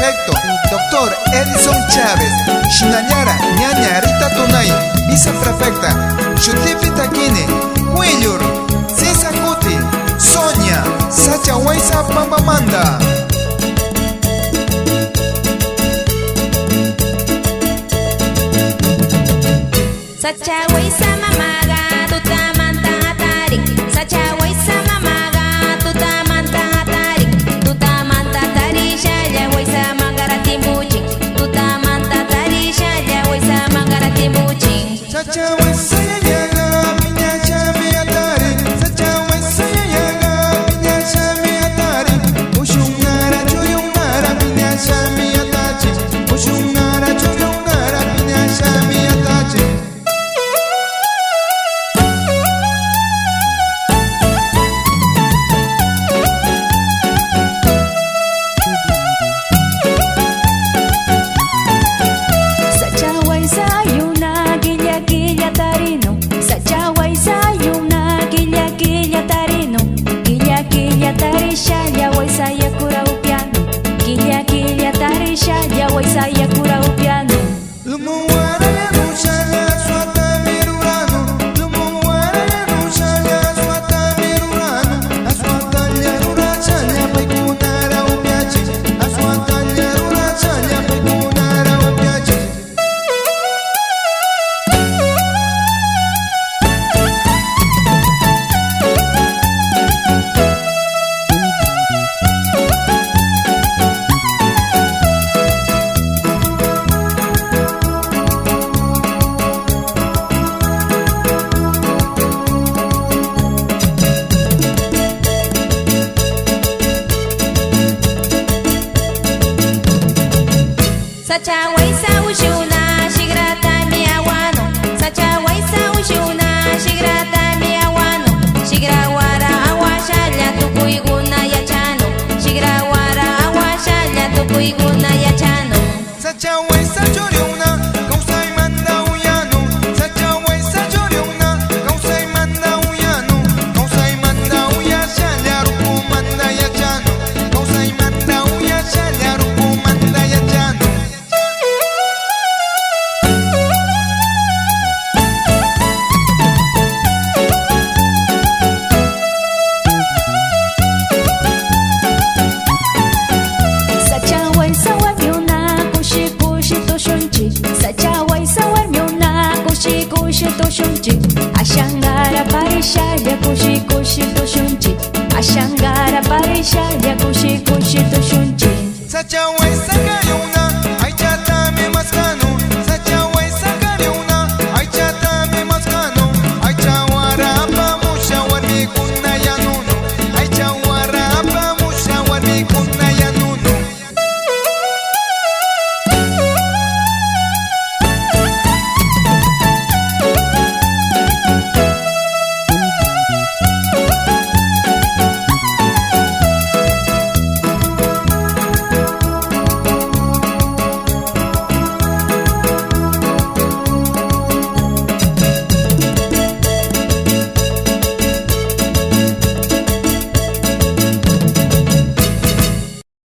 Prefecto, Dr. Edison Chávez, Shinanyara, Ñaña Rita Tunay, Viceprefecta, Shutipi Takine, Huillur, César Cuti, Sonia, Sacha Huayza Pambamanda. Sacha Huayza mamaga, tutamanta atarik. Sacha Huayza mamaga, tutamanta atarik. Tutamanta tarisha ya Huayza mangara timbuching. Tutamanta tarisha ya Huayza mangara timbuching. Sacha Huayza yaga, minya chame atari. Sacha Huayza yaga, minya chame atari. Ushungara chuyungara, minya chame atachi. Ushungara chuyungara, minya chame atachi. Tarisha ya Huayza ya cura upiano. Quilla quilla tarisha ya Huayza ya cura upiano. Lumuara ya nushaya swata mirurano. Lumuara ya nushaya swata mirurano. Aswata ya rurachanya paikunara upiachi. Aswata ya rurachanya paikunara upiachi. Sacha Huayza ushuna shigrata mi awano. Sacha Huayza ushuna shigrata mi awano. Shigrawara awashalla tukuyguna yachano. Shigrawara awashalla tukuyguna yachano. Sacha Huayza choriuna, causay manda uyano. Sacha Huayza choriuna, causay manda uyano. Causay manda uyashalla ruku manda yachano. Causay manda uyashalla ruku manda yachano. Sacha Huayza warmiuna kushi kushi toshunchi. Sacha Huayza warmiuna kushi kushi toshunchi. Ashangara parisha ya kushi kushi toshunchi. Ashangara parisha ya kushi kushi toshunchi. Sacha